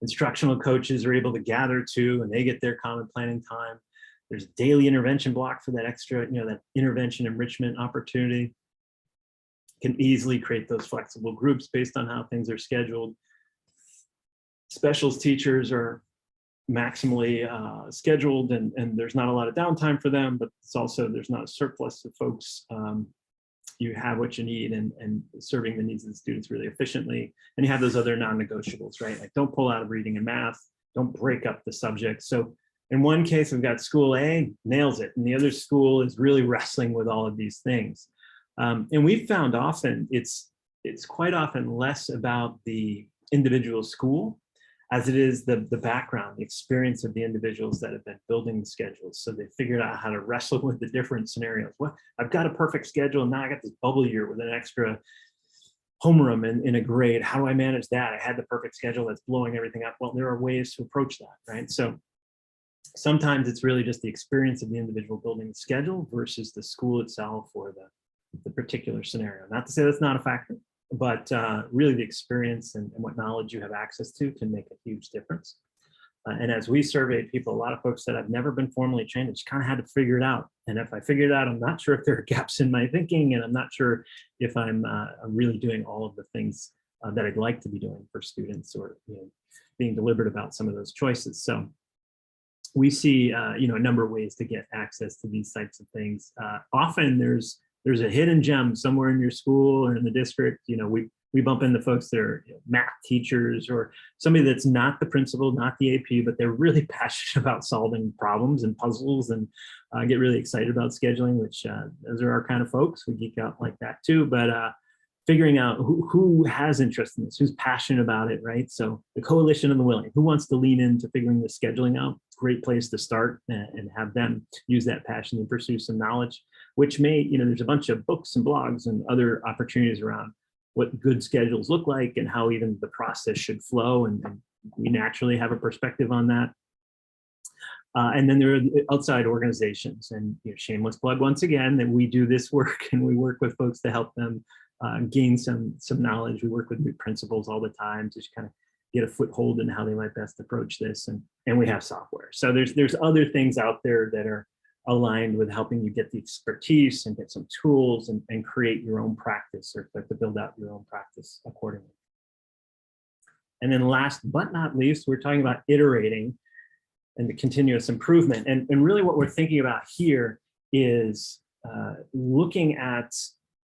Instructional coaches are able to gather too, and they get their common planning time. There's a daily intervention block for that extra, you know, that intervention enrichment opportunity. Can easily create those flexible groups based on how things are scheduled. Specials teachers are maximally scheduled, and there's not a lot of downtime for them, but it's also, there's not a surplus of folks. You have what you need, and serving the needs of the students really efficiently. And you have those other non-negotiables, right? Like don't pull out of reading and math, don't break up the subject. So in one case, we've got school A, nails it, and the other school is really wrestling with all of these things. And we've found often, it's quite often less about the individual school as it is the background, the experience of the individuals that have been building the schedules. So they figured out how to wrestle with the different scenarios. Well, I've got a perfect schedule, and now I got this bubble year with an extra homeroom in a grade. How do I manage that? I had the perfect schedule that's blowing everything up. Well, there are ways to approach that, right? So sometimes it's really just the experience of the individual building the schedule versus the school itself or the particular scenario. Not to say that's not a factor, but really the experience and what knowledge you have access to can make a huge difference. And as we surveyed people, a lot of folks that have never been formally trained, I just kind of had to figure it out. And if I figured it out, I'm not sure if there are gaps in my thinking, and I'm not sure if I'm really doing all of the things that I'd like to be doing for students, or, you know, being deliberate about some of those choices. So we see, you know, a number of ways to get access to these types of things. Often there's a hidden gem somewhere in your school or in the district. You know, we bump into folks that are, you know, math teachers, or somebody that's not the principal, not the AP, but they're really passionate about solving problems and puzzles, and get really excited about scheduling, which those are our kind of folks. We geek out like that too. But figuring out who has interest in this, who's passionate about it, right? So the coalition of the willing, who wants to lean into figuring the scheduling out? Great place to start, and have them use that passion and pursue some knowledge, which may, you know, there's a bunch of books and blogs and other opportunities around what good schedules look like and how even the process should flow. And we naturally have a perspective on that. And then there are outside organizations, and, you know, shameless plug once again that we do this work, and we work with folks to help them gain some knowledge. We work with new principals all the time to just kind of get a foothold in how they might best approach this, and we have software. So there's other things out there that are aligned with helping you get the expertise and get some tools and create your own practice, or to build out your own practice accordingly. And then last but not least, we're talking about iterating and the continuous improvement. And really what we're thinking about here is looking at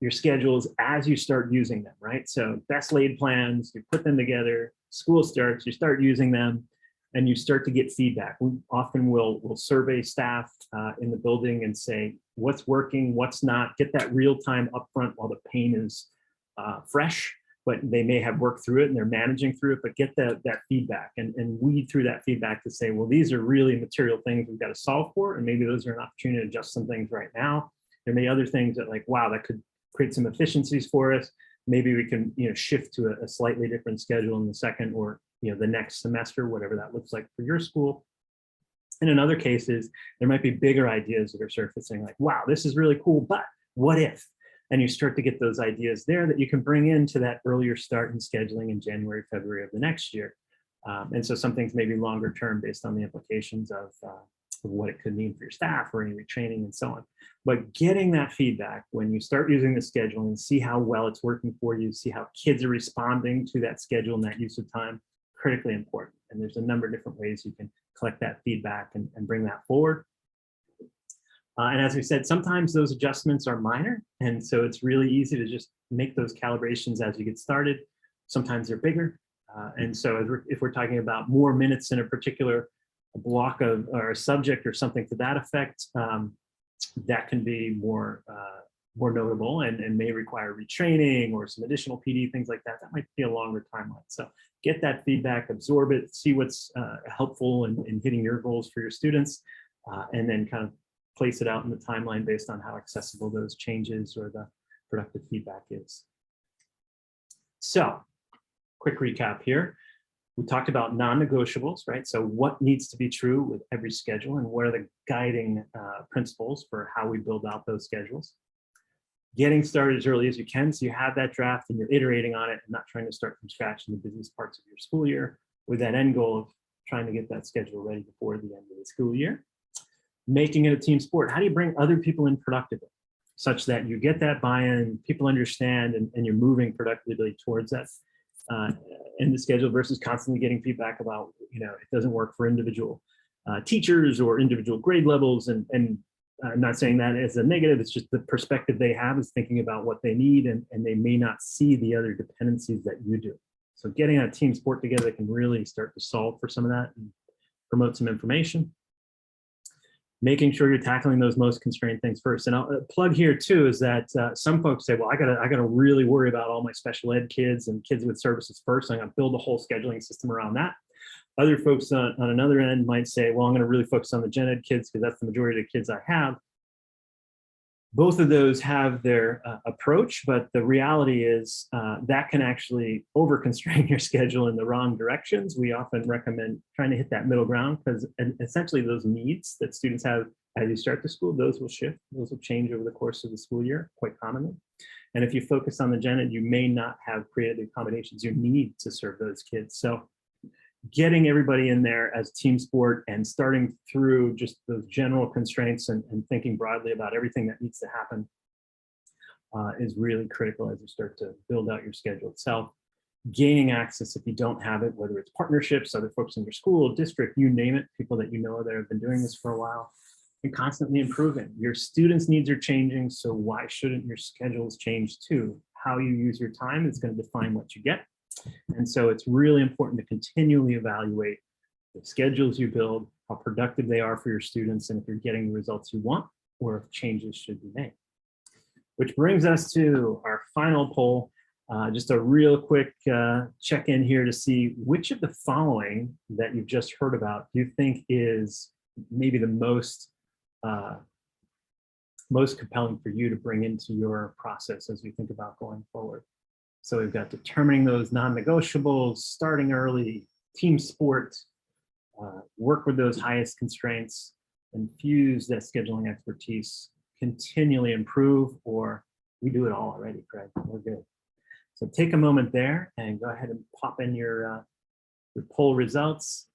your schedules as you start using them, right? So best laid plans, you put them together, school starts, you start using them, and you start to get feedback. We often will survey staff in the building and say, what's working, what's not, get that real time upfront while the pain is fresh, but they may have worked through it and they're managing through it, but get that feedback and weed through that feedback to say, well, these are really material things we've got to solve for, and maybe those are an opportunity to adjust some things right now. There may be other things that like, wow, that could create some efficiencies for us. Maybe we can, shift to a slightly different schedule in the second or, the next semester, whatever that looks like for your school. And in other cases, there might be bigger ideas that are surfacing like, wow, this is really cool, but what if? And you start to get those ideas there that you can bring into that earlier start in scheduling in January, February of the next year. And so some things may be longer term based on the implications of what it could mean for your staff or any retraining and so on. But getting that feedback when you start using the schedule and see how well it's working for you, see how kids are responding to that schedule and that use of time, critically important. And there's a number of different ways you can collect that feedback and bring that forward. And as we said, sometimes those adjustments are minor. And so it's really easy to just make those calibrations as you get started. Sometimes they're bigger. And so if we're talking about more minutes in a particular block of or a subject or something to that effect, that can be more notable and may require retraining or some additional PD, things like that. That might be a longer timeline. So get that feedback, absorb it, see what's helpful in hitting your goals for your students, and then kind of place it out in the timeline based on how accessible those changes or the productive feedback is. So, quick recap here. We talked about non-negotiables, right? So what needs to be true with every schedule and what are the guiding principles for how we build out those schedules. Getting started as early as you can so you have that draft and you're iterating on it and not trying to start from scratch in the busiest parts of your school year with that end goal of trying to get that schedule ready before the end of the school year. Making it a team sport. How do you bring other people in productively such that you get that buy-in, people understand, and you're moving productively towards that in the schedule versus constantly getting feedback about, it doesn't work for individual teachers or individual grade levels. And I'm not saying that as a negative, it's just the perspective they have is thinking about what they need and they may not see the other dependencies that you do. So getting a team sport together can really start to solve for some of that and promote some information. Making sure you're tackling those most constrained things first. And I'll plug here too is that some folks say, well, I gotta really worry about all my special ed kids and kids with services first. I'm gonna build a whole scheduling system around that. Other folks on another end might say, well, I'm gonna really focus on the gen ed kids because that's the majority of the kids I have. Both of those have their approach, but the reality is that can actually over-constrain your schedule in the wrong directions. We often recommend trying to hit that middle ground because essentially those needs that students have as you start the school, those will shift, those will change over the course of the school year quite commonly. And if you focus on the gen ed, you may not have created the accommodations you need to serve those kids. So getting everybody in there as team sport and starting through just those general constraints and thinking broadly about everything that needs to happen is really critical as you start to build out your schedule itself. Gaining access if you don't have it, whether it's partnerships, other folks in your school, district, you name it, people that you know that have been doing this for a while, and constantly improving. Your students' needs are changing, so why shouldn't your schedules change too? How you use your time is going to define what you get. And so it's really important to continually evaluate the schedules you build, how productive they are for your students, and if you're getting the results you want, or if changes should be made. Which brings us to our final poll. Just a real quick check-in here to see which of the following that you've just heard about do you think is maybe the most compelling for you to bring into your process as we think about going forward. So we've got determining those non-negotiables, starting early, team sport, work with those highest constraints, infuse that scheduling expertise, continually improve, or we do it all already, Craig, we're good. So take a moment there and go ahead and pop in your poll results.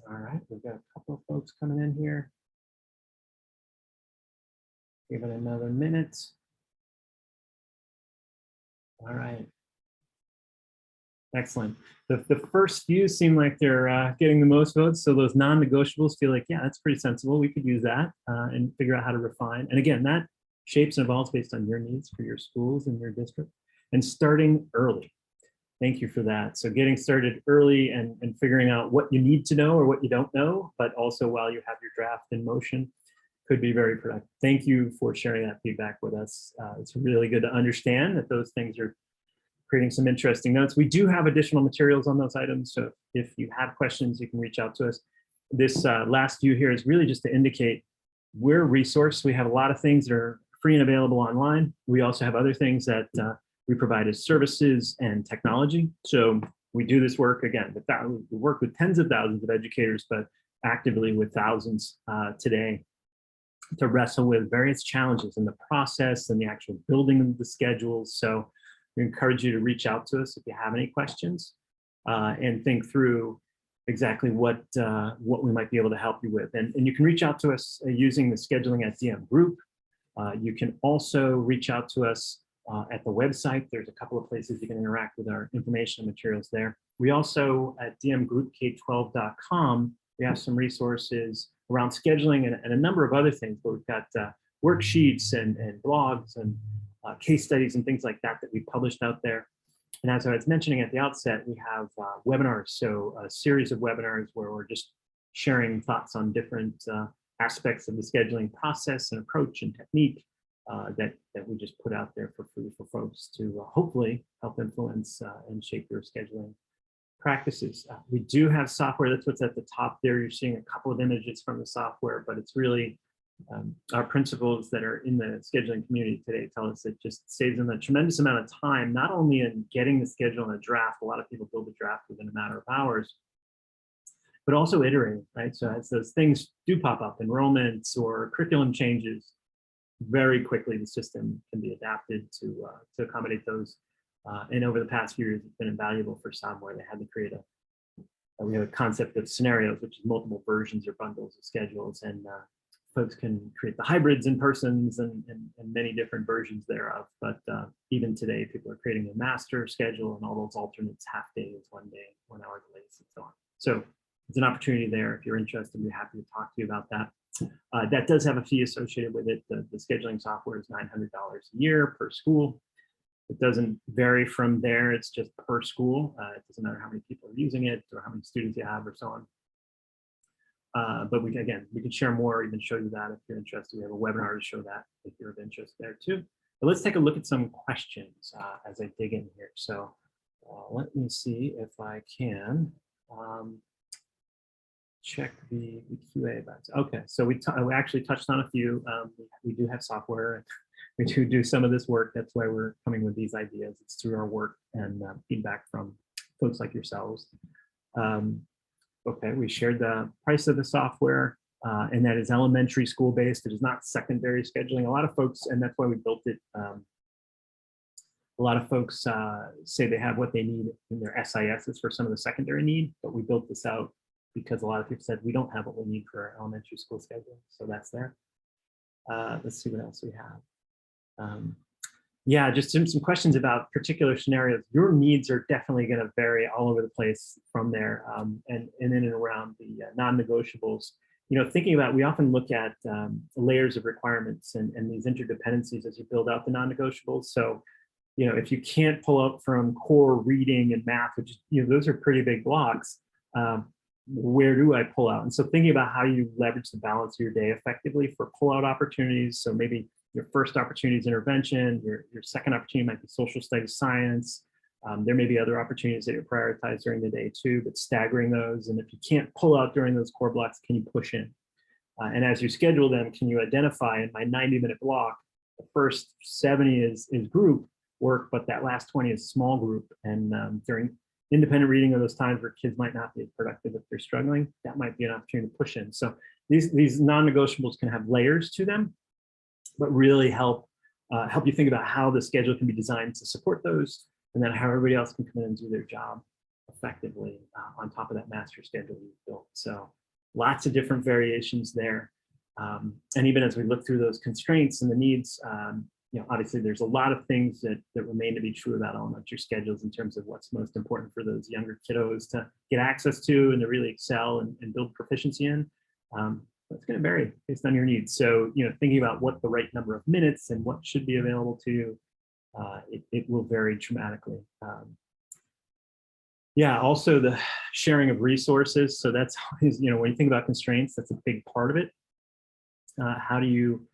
All right, we've got a couple of folks coming in here. Give it another minute. All right. Excellent. The first few seem like they're getting the most votes. So those non-negotiables feel like, yeah, that's pretty sensible. We could use that and figure out how to refine. And again, that shapes and evolves based on your needs for your schools and your district. And starting early. Thank you for that. So getting started early and figuring out what you need to know or what you don't know, but also while you have your draft in motion, could be very productive. Thank you for sharing that feedback with us. It's really good to understand that those things are creating some interesting notes. We do have additional materials on those items. So if you have questions, you can reach out to us. this last view here is really just to indicate we're a resource. We have a lot of things that are free and available online. We also have other things that we provide as services and technology. So we do this work, again, we work with tens of thousands of educators, but actively with thousands today to wrestle with various challenges in the process and the actual building of the schedules. So we encourage you to reach out to us if you have any questions and think through exactly what we might be able to help you with. And you can reach out to us using the scheduling at DMGroup. You can also reach out to us at the website. There's a couple of places you can interact with our information and materials there. We also, at dmgroupk12.com, we have some resources around scheduling and a number of other things, but we've got worksheets and blogs and case studies and things like that we published out there. And as I was mentioning at the outset, we have webinars, so a series of webinars where we're just sharing thoughts on different aspects of the scheduling process and approach and technique that we just put out there for free for folks to hopefully help influence and shape your scheduling practices. We do have software. That's what's at the top there. You're seeing a couple of images from the software, but it's really our principals that are in the scheduling community today tell us it just saves them a tremendous amount of time, not only in getting the schedule in a draft. A lot of people build a draft within a matter of hours, but also iterating, right? So as those things do pop up, enrollments or curriculum changes, very quickly the system can be adapted to accommodate those. And over the past few years, it's been invaluable for some where they had to create we have a concept of scenarios, which is multiple versions or bundles of schedules, and folks can create the hybrids and persons and many different versions thereof. But even today, people are creating a master schedule and all those alternates, half days, 1 day, 1 hour delays, and so on. So it's an opportunity there. If you're interested, we'd be happy to talk to you about that. That does have a fee associated with it. The scheduling software is $900 a year per school. It doesn't vary from there. It's just per school. It doesn't matter how many people are using it or how many students you have or so on. But we can share more or even show you that if you're interested. We have a webinar to show that if you're of interest there too. But let's take a look at some questions as I dig in here. So let me see if I can check the QA box. Okay, so we actually touched on a few. We do have software. We do some of this work. That's why we're coming with these ideas. It's through our work and feedback from folks like yourselves. Okay, we shared the price of the software, and that is elementary school based. It is not secondary scheduling. A lot of folks, and that's why we built it. A lot of folks say they have what they need in their SISs for some of the secondary need, but we built this out because a lot of people said we don't have what we need for our elementary school scheduling. So that's there. Let's see what else we have. Yeah, just some questions about particular scenarios. Your needs are definitely going to vary all over the place from there, and in and around the non-negotiables. You know, thinking about, we often look at layers of requirements and these interdependencies as you build out the non-negotiables. So, you know, if you can't pull up from core reading and math, which, you know, those are pretty big blocks, where do I pull out? And so thinking about how you leverage the balance of your day effectively for pull-out opportunities. So maybe your first opportunity is intervention, your second opportunity might be social studies science. There may be other opportunities that you prioritize during the day too, but staggering those. And if you can't pull out during those core blocks, can you push in? And as you schedule them, can you identify in my 90-minute block, the first 70 is group work, but that last 20 is small group. And during independent reading of those times where kids might not be as productive if they're struggling, that might be an opportunity to push in. So these non-negotiables can have layers to them, but really help you think about how the schedule can be designed to support those, and then how everybody else can come in and do their job effectively on top of that master schedule you've built. So lots of different variations there. And even as we look through those constraints and the needs, you know, obviously there's a lot of things that remain to be true about elementary schedules in terms of what's most important for those younger kiddos to get access to and to really excel and build proficiency in. It's going to vary based on your needs. So, you know, thinking about what the right number of minutes and what should be available to you, it will vary dramatically. Yeah, also the sharing of resources. So that's always, you know, when you think about constraints, that's a big part of it. How do you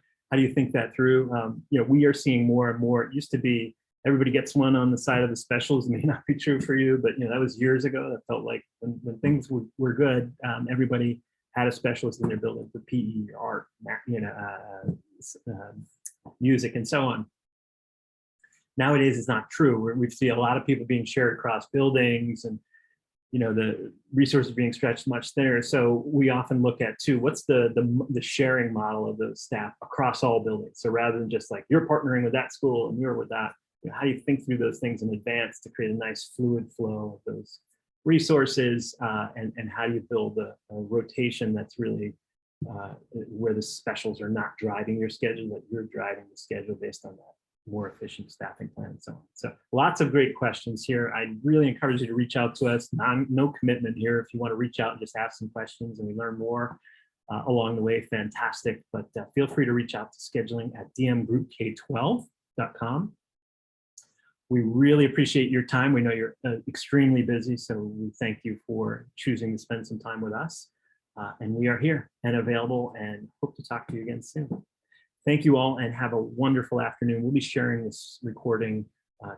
think that through? You know, we are seeing more and more. It used to be everybody gets one on the side of the specials. It may not be true for you, but you know, that was years ago. That felt like when things were good, everybody had a specialist in their building for PE, art, music, and so on. Nowadays, it's not true. We see a lot of people being shared across buildings, and the resources being stretched much thinner. So we often look at too, what's the sharing model of those staff across all buildings. So rather than just like you're partnering with that school and you're with that, how do you think through those things in advance to create a nice fluid flow of those resources, and how do you build a rotation that's really where the specials are not driving your schedule, that you're driving the schedule based on that more efficient staffing plan and so on. So lots of great questions here. I really encourage you to reach out to us. No commitment here. If you want to reach out and just ask some questions and we learn more along the way, fantastic. But feel free to reach out to scheduling at dmgroupk12.com. We really appreciate your time. We know you're extremely busy, so we thank you for choosing to spend some time with us. And we are here and available and hope to talk to you again soon. Thank you all and have a wonderful afternoon. We'll be sharing this recording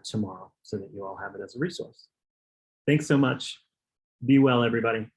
tomorrow so that you all have it as a resource. Thanks so much. Be well, everybody.